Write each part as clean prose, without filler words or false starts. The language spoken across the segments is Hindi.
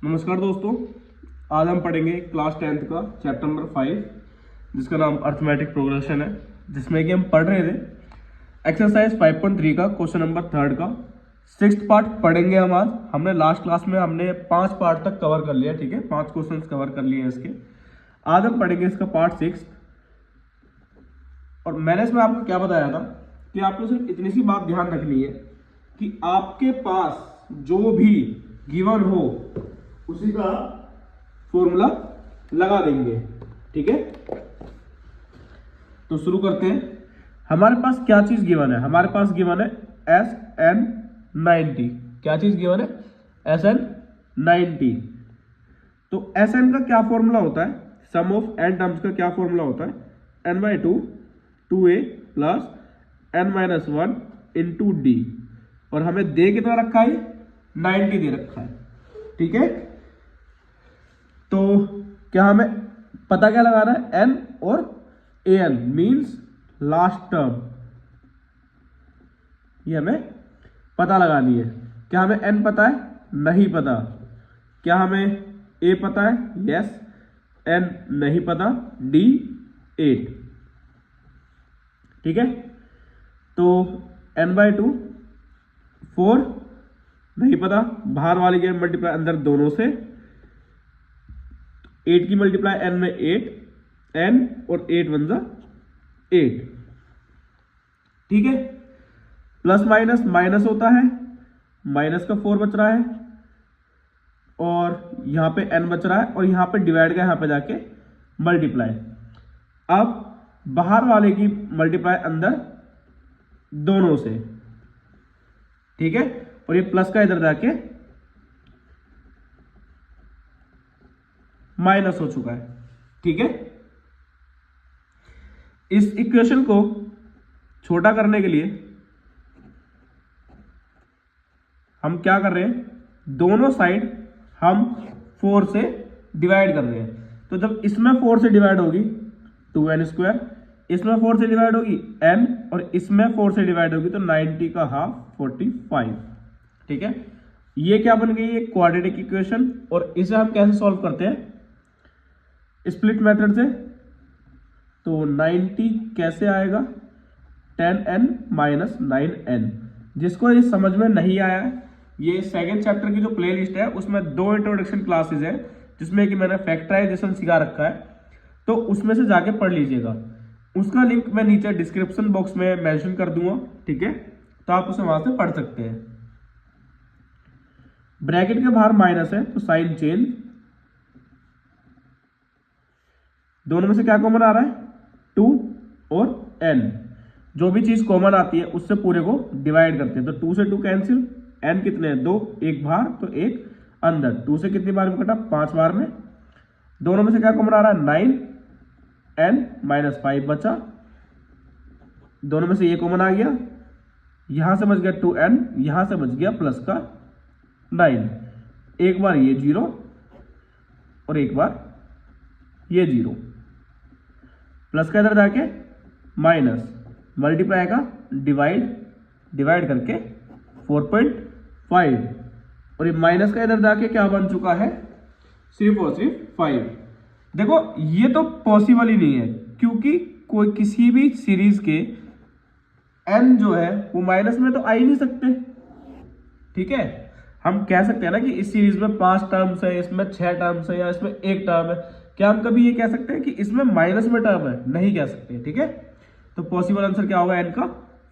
नमस्कार दोस्तों, आज हम पढ़ेंगे क्लास 10th का चैप्टर नंबर 5 जिसका नाम अर्थमेटिक प्रोग्रेशन है, जिसमें कि हम पढ़ रहे थे एक्सरसाइज 5.3 का क्वेश्चन नंबर 3 का 6th पार्ट पढ़ेंगे हम आज। हमने लास्ट क्लास में 5 पार्ट तक कवर कर लिया, ठीक है, 5 क्वेश्चन कवर कर लिए हैं इसके। आज हम पढ़ेंगे इसका पार्ट 6। और मैंने इसमें आपको क्या बताया था कि आपको सिर्फ इतनी सी बात ध्यान रखनी है कि आपके पास जो भी गिवन हो उसी का फॉर्मूला लगा देंगे, ठीक है। तो शुरू करते हैं। हमारे पास क्या चीज गिवन है? हमारे पास गिवन है SN90। क्या चीज गिवन है? SN90। तो SN का क्या फॉर्मूला होता है? सम ऑफ n टर्म्स का क्या फॉर्मूला होता है? n/2 2a plus n-1 into D. और हमें दे कितना रखा है? 90 दे रखा है, ठीक है। तो क्या हमें पता क्या लगाना है? n और an मीन्स लास्ट टर्म, ये हमें पता लगानी है। क्या हमें n पता है? नहीं पता। क्या हमें a पता है? यस। n नहीं पता, d 8, ठीक है। तो n/2 4 नहीं पता, बाहर वाले के मल्टीप्लाई अंदर दोनों से 8 की मल्टीप्लाई n में 8 n और 8 1 जा 8, ठीक है। प्लस माइनस माइनस होता है, माइनस का 4 बच रहा है और यहां पे n बच रहा है और यहां पे डिवाइड का यहां पे जाके मल्टीप्लाई। अब बाहर वाले की मल्टीप्लाई अंदर दोनों से, ठीक है। और ये प्लस का इधर जाके माइनस हो चुका है, ठीक है। इस इक्वेशन को छोटा करने के लिए हम क्या कर रहे हैं? दोनों साइड हम 4 से डिवाइड कर रहे हैं। तो जब इसमें 4 से डिवाइड होगी 2n², इसमें 4 से डिवाइड होगी n और इसमें 4 से डिवाइड होगी तो 90 का हाफ 45, ठीक है। ये क्या बन गई? ये क्वाड्रेटिक इक्वेशन। और इसे हम कैसे सॉल्व करते हैं? स्प्लिट मेथड से। तो 90 कैसे आएगा? 10n minus 9n। जिसको ये समझ में नहीं आया है, ये सेकेंड चैप्टर की जो प्लेलिस्ट है उसमें 2 इंट्रोडक्शन क्लासेस है जिसमें कि मैंने फैक्टराइजेशन सिखा रखा है, तो उसमें से जाके पढ़ लीजिएगा। उसका लिंक मैं नीचे डिस्क्रिप्शन बॉक्स में मेंशन कर दूंगा, ठीक है। तो आप उसे वहां से पढ़ सकते हैं। ब्रैकेट के बाहर माइनस है तो साइन चेंज। दोनों में से क्या कॉमन आ रहा है? 2 और n। जो भी चीज कॉमन आती है उससे पूरे को डिवाइड करते हैं। तो 2 से 2 कैंसिल, n कितने हैं? 2, एक बाहर तो एक अंदर। 2 से कितनी बार में कटा? 5 बार में। दोनों में से क्या कॉमन आ रहा है? 9n माइनस 5 बचा। दोनों में से ये कॉमन आ गया, यहां से बच गया 2n, यहां से बच गया प्लस का 9। एक बार ये 0 और एक बार ये 0। प्लस का इधर जाके माइनस, मल्टीप्लाई का डिवाइड करके 4.5 और ये माइनस का इधर जाके क्या बन चुका है? सिर्फ और सिर्फ 5। देखो ये तो पॉसिबल ही नहीं है क्योंकि कोई किसी भी सीरीज के n जो है वो माइनस में तो आ ही नहीं सकते, ठीक है। हम कह सकते हैं ना कि इस सीरीज में 5 टर्म्स है, इसमें 6 टर्म्स है या इसमें 1 टर्म है। क्या हम कभी ये कह सकते हैं कि इसमें माइनस में टर्म है? नहीं कह सकते, ठीक है। तो पॉसिबल आंसर क्या होगा? n का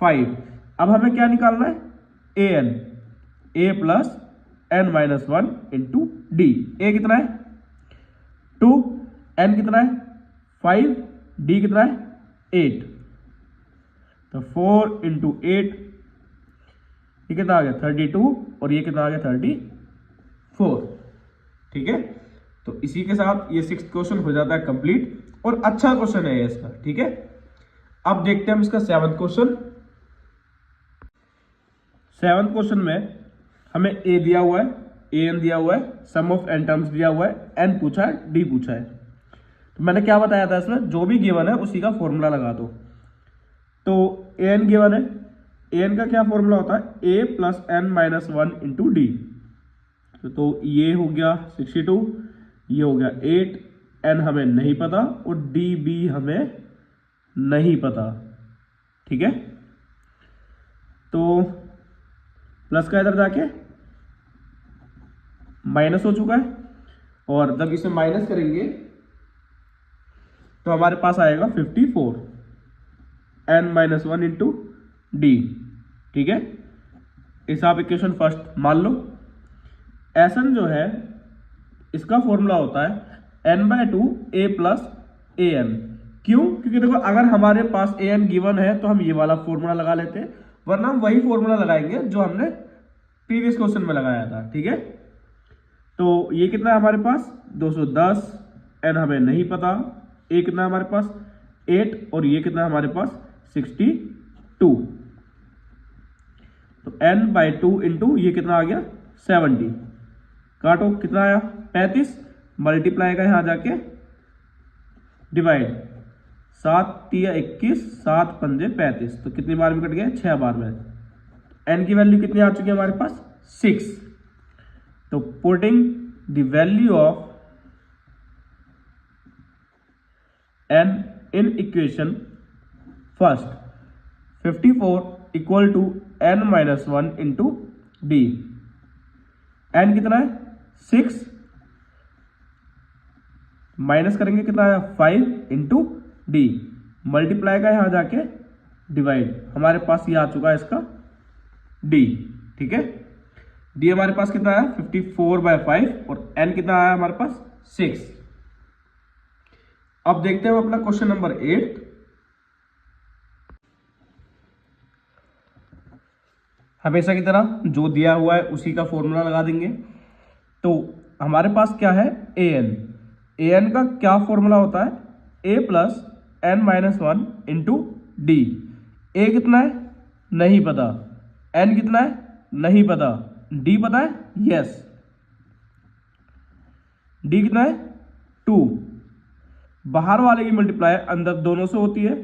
5। अब हमें क्या निकालना है? an, a plus n-1 into D. a कितना है? 2, n कितना है? 5, d कितना है? 8। तो 4 इंटू 8, ये कितना आ गया? 32 और ये कितना आ गया? 34, ठीक है। तो इसी के साथ ये 6th क्वेश्चन हो जाता है कंप्लीट और अच्छा क्वेश्चन है ये इसका, ठीक है। अब देखते हैं हम इसका 7th क्वेश्चन। 7th क्वेश्चन में हमें a दिया हुआ है, an दिया हुआ है, सम ऑफ n टर्म्स दिया हुआ है, n पूछा है, d पूछा है। तो मैंने क्या बताया था इसमें? जो भी गिवन है उसी का फॉर्मूला लगा दो। तो an गिवन है, an का क्या फॉर्मूला होता है? a plus n-1 into D. तो ये हो गया 62, ये हो गया 8, n हमें नहीं पता और db हमें नहीं पता। ठीक है, तो प्लस का इधर जाके माइनस हो चुका है, और जब इसे माइनस करेंगे तो हमारे पास आएगा 54, n माइनस 1 इंटू डी। ठीक है, इस आप इक्वेशन फर्स्ट मान लो। Sn जो है इसका फॉर्मूला होता है n/2 a plus A N. क्यों? क्योंकि देखो अगर हमारे पास ए एन गिवन है तो हम ये वाला फॉर्मूला लगा लेते हैं, वरना हम वही फॉर्मूला लगाएंगे जो हमने प्रीवियस क्वेश्चन में लगाया था। ठीक है, तो ये कितना है हमारे पास 210, n हमें नहीं पता, a कितना है हमारे पास 8, और ये कितना है हमारे पास 62। तो n/2 इंटू ये कितना आ गया 70, काटो कितना आया 35, मल्टीप्लाई का यहां जाके डिवाइड, 7 तिया 21, 7 पंजे 35, तो कितनी बार में कट गया 6 बार में। n की वैल्यू कितनी आ चुकी है हमारे पास 6। तो putting the value of n in equation first 54 equal to n minus 1 into D. n कितना है 6, माइनस करेंगे कितना आया 5 इंटू डी, मल्टीप्लाई का यहां जाके डिवाइड, हमारे पास ये आ चुका है इसका d। ठीक है, d हमारे पास कितना आया 54/5, और n कितना आया हमारे पास 6। अब देखते हैं अपना क्वेश्चन नंबर 8। हमेशा की तरह जो दिया हुआ है उसी का फॉर्मूला लगा देंगे। तो हमारे पास क्या है an का क्या फॉर्मूला होता है a plus n minus 1 into D. a कितना है नहीं पता, n कितना है नहीं पता, d पता है यस, d कितना है 2, बाहर वाले की मल्टीप्लाई अंदर दोनों से होती है,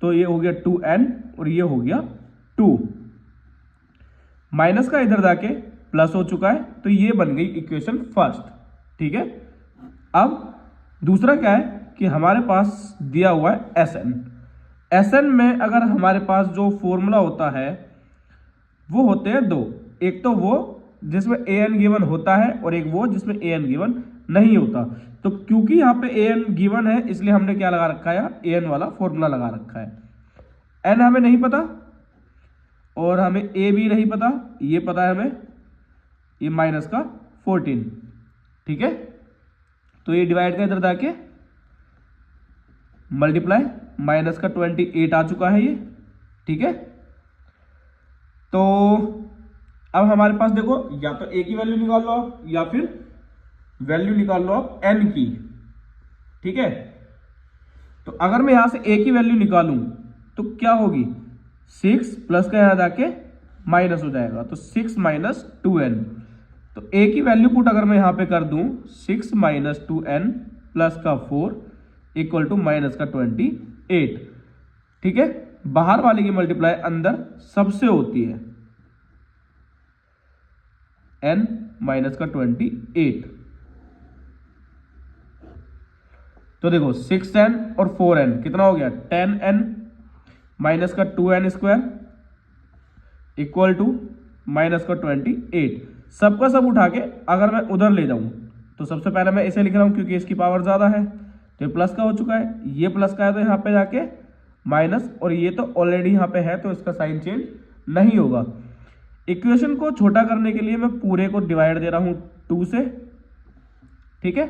तो ये हो गया 2n और ये हो गया 2, माइनस का इधर जाके प्लस हो चुका है, तो ये बन गई इक्वेशन फर्स्ट। ठीक है, अब दूसरा क्या है कि हमारे पास दिया हुआ है Sn में अगर हमारे पास जो फॉर्मूला होता है वो होते हैं दो, एक तो वो जिसमें an गिवन होता है और एक वो जिसमें an गिवन नहीं होता। तो क्योंकि यहाँ पे an गिवन है इसलिए हमने क्या लगा रखा है an वाला फॉर्मूला लगा रखा है। n हमें नहीं पता और हमें a भी नहीं पता, ये पता है हमें ये माइनस का 14। ठीक है, तो ये डिवाइड का इधर जाके मल्टीप्लाई, माइनस का 28 आ चुका है ये। ठीक है, तो अब हमारे पास देखो या तो a की वैल्यू निकाल लो आप या फिर वैल्यू निकाल लो आप n की। ठीक है, तो अगर मैं यहां से a की वैल्यू निकालूं तो क्या होगी 6 प्लस का यहां जाके माइनस हो जाएगा, तो 6 माइनस 2n। तो a की वैल्यू पुट अगर मैं यहां पे कर दूं 6 माइनस 2n प्लस का 4 इक्वल टू माइनस का 28। ठीक है, बाहर वाले की मल्टीप्लाई अंदर सबसे होती है n माइनस का 28। तो देखो 6n और 4n कितना हो गया 10n माइनस का 2n square equal to minus का 28। सबका सब उठा के अगर मैं उधर ले जाऊं तो सबसे पहले मैं इसे लिख रहा हूं क्योंकि इसकी पावर ज्यादा है, तो ये प्लस का हो चुका है, ये प्लस का है तो यहाँ पे जाके माइनस, और ये तो ऑलरेडी यहाँ पे है तो इसका साइन चेंज नहीं होगा। इक्वेशन को छोटा करने के लिए मैं पूरे को डिवाइड दे रहा हूं 2 से। ठीक है,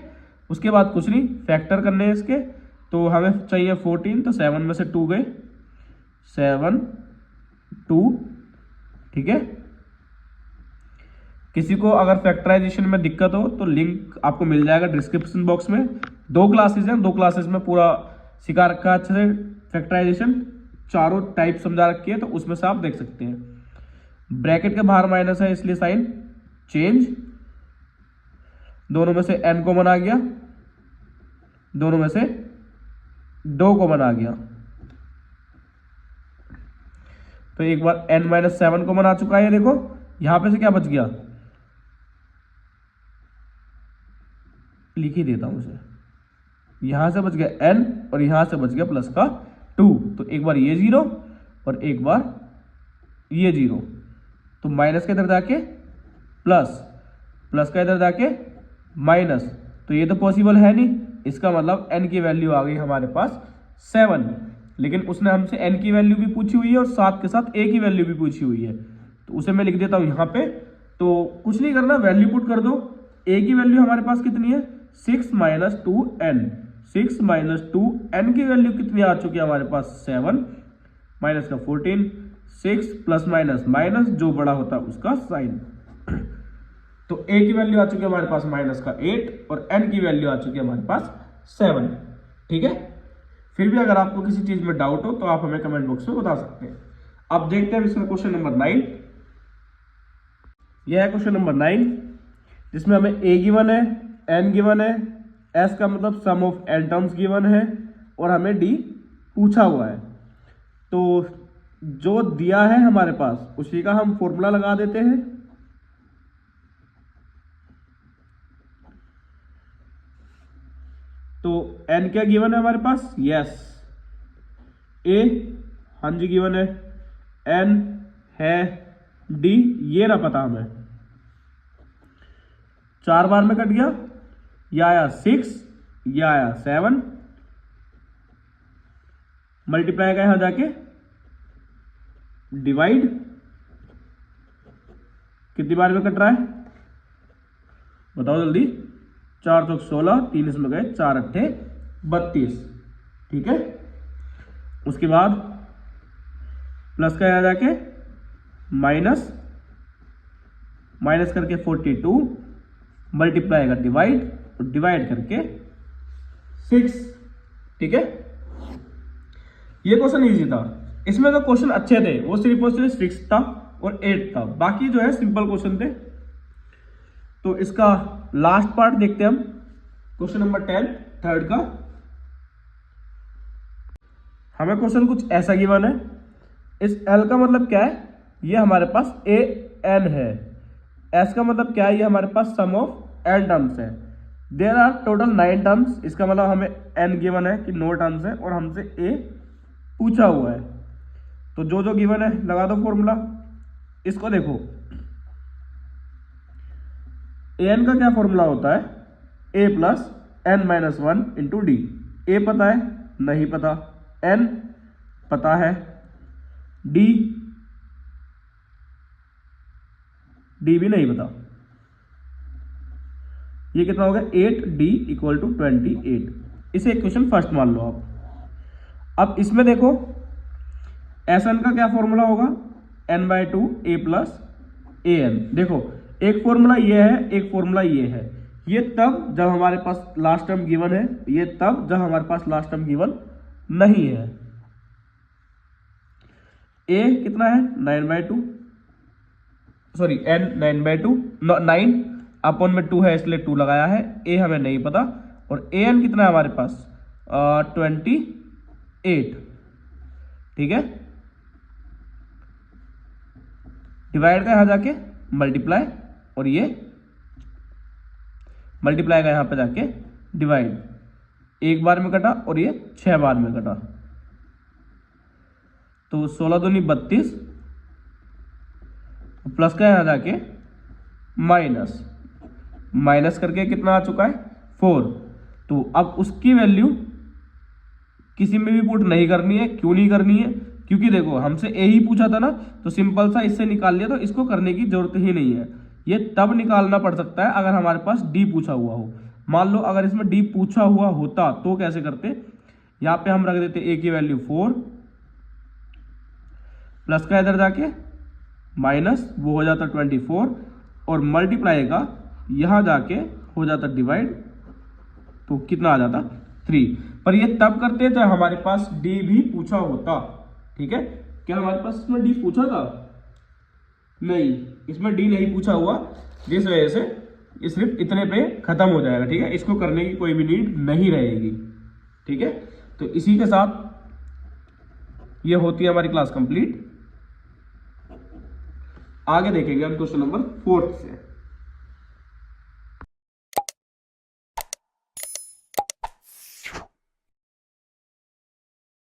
उसके बाद कुछ नहीं, फैक्टर करने हैं इसके, तो हमें चाहिए 14, तो 7 में से 2 गए, 7 2। ठीक है, किसी को अगर फैक्टराइजेशन में दिक्कत हो तो लिंक आपको मिल जाएगा डिस्क्रिप्शन बॉक्स में। 2 क्लासेस हैं, 2 क्लासेस में पूरा सिखा रखा है अच्छे से फैक्टराइजेशन, चारों टाइप समझा रखी है, तो उसमें से आप देख सकते हैं। ब्रैकेट के बाहर माइनस है इसलिए साइन चेंज, दोनों में से n कॉमन आ गया, दोनों में से 2 कॉमन आ गया, तो एक बार n माइनस 7 कॉमन आ चुका है। ये देखो यहां पे से क्या बच गया लिख ही देता हूँ उसे। यहाँ से बच गया n और यहाँ से बच गया प्लस का 2, तो एक बार ये 0 और एक बार ये 0, तो माइनस के इधर जाके प्लस, प्लस का इधर जाके माइनस, तो ये तो पॉसिबल है नहीं। इसका मतलब n की वैल्यू आ गई हमारे पास 7, लेकिन उसने हमसे n की वैल्यू भी पूछी हुई है और साथ के साथ a की वैल्यू भी पूछी हुई है, तो उसे मैं लिख देता हूँ यहाँ पे। तो कुछ नहीं करना, वैल्यू पुट कर दो। a की वैल्यू हमारे पास कितनी है 6 माइनस 2n, 6 माइनस 2n की वैल्यू कितनी आ चुकी है हमारे पास 7, माइनस का 14, 6 प्लस माइनस माइनस, जो बड़ा होता है उसका साइन। तो a की वैल्यू आ चुकी है हमारे पास माइनस का 8 और n की वैल्यू आ चुकी है हमारे पास 7। ठीक है, फिर भी अगर आपको किसी चीज में डाउट हो तो आप हमें कमेंट बॉक्स में बता सकते हैं। अब देखते हैं इसका क्वेश्चन नंबर 9। यह है क्वेश्चन नंबर 9, जिसमें हमें a गिवन है, n गिवन है, s का मतलब सम ऑफ n टर्म्स गिवन है और हमें d पूछा हुआ है। तो जो दिया है हमारे पास उसी का हम फॉर्मूला लगा देते हैं। तो n क्या गिवन है हमारे पास, यस a, हाँ जी गिवन है, n है, d ये ना पता हमें। 4 बार में कट गया, यह आया 6, यह आया 7, मल्टीप्लाई का यहां जाके डिवाइड, कितनी बार में कट रहा है बताओ जल्दी, 4 चौक 16, 3 इसमें गए, 4 अट्ठे 32। ठीक है, उसके बाद प्लस का यहां जाके माइनस, माइनस करके 42, मल्टीप्लाई का डिवाइड और डिवाइड करके 6। ठीक है, ये क्वेश्चन इजी था। इसमें जो क्वेश्चन अच्छे थे वो सिर्फ और सिर्फ 6 था और 8 था, बाकी जो है सिंपल क्वेश्चन थे। तो इसका लास्ट पार्ट देखते हैं हम, क्वेश्चन नंबर 10 थर्ड का। हमें क्वेश्चन कुछ ऐसा गिवन है, इस L का मतलब क्या है, ये हमारे पास a n है, S का मतलब क्या है, ये हमारे पास सम ऑफ n टर्म्स है। देयर आर टोटल 9 टर्म्स, इसका मतलब हमें n गिवन है कि 9 टर्म्स है और हमसे a पूछा हुआ है। तो जो जो गिवन है लगा दो फॉर्मूला। इसको देखो, an का क्या फॉर्मूला होता है, a plus n minus 1 into D. a पता है, नहीं पता, n पता है, d भी नहीं पता। ये कितना हो गया 8d इक्वल टू 28। इसे इक्वेशन फर्स्ट मान लो आप। अब इसमें देखो Sn का क्या फॉर्मूला होगा, n/2 a प्लस an। देखो एक फॉर्मूला ये है, एक फॉर्मूला ये है। ये तब जब हमारे पास लास्ट टर्म गिवन है, ये तब जब हमारे पास लास्ट टर्म गिवन नहीं है। a कितना है 9/2, सॉरी n 9/2, 9 अपॉन में 2 है इसलिए 2 लगाया है। a हमें नहीं पता और an कितना है हमारे पास 28। ठीक है, डिवाइड का यहां जाके मल्टीप्लाई और ये मल्टीप्लाई का यहां पे जाके डिवाइड, एक बार में कटा और ये 6 बार में कटा। तो 16 दूनी 32, प्लस का यहां जाके माइनस, माइनस करके कितना आ चुका है 4। तो अब उसकी वैल्यू किसी में भी पुट नहीं करनी है। क्यों नहीं करनी है, क्योंकि देखो हमसे a ही पूछा था ना, तो सिंपल सा इससे निकाल लिया, तो इसको करने की जरूरत ही नहीं है। ये तब निकालना पड़ सकता है अगर हमारे पास d पूछा हुआ हो। मान लो अगर इसमें d पूछा हुआ होता तो कैसे करते, यहाँ पे हम रख देते a की वैल्यू 4, प्लस का इधर जाके माइनस, वो हो जाता 24 और मल्टीप्लाई का यहां जाके हो जाता डिवाइड, तो कितना आ जाता 3। पर ये तब करते जब हमारे पास d भी पूछा होता। ठीक है, क्या हमारे पास इसमें d पूछा था, नहीं, इसमें d नहीं पूछा हुआ, जिस वजह से ये सिर्फ इतने पे खत्म हो जाएगा। ठीक है, इसको करने की कोई भी नीड नहीं रहेगी। ठीक है, तो इसी के साथ ये होती है हमारी क्लास कंप्लीट। आगे देखेंगे हम क्वेश्चन नंबर 4 से।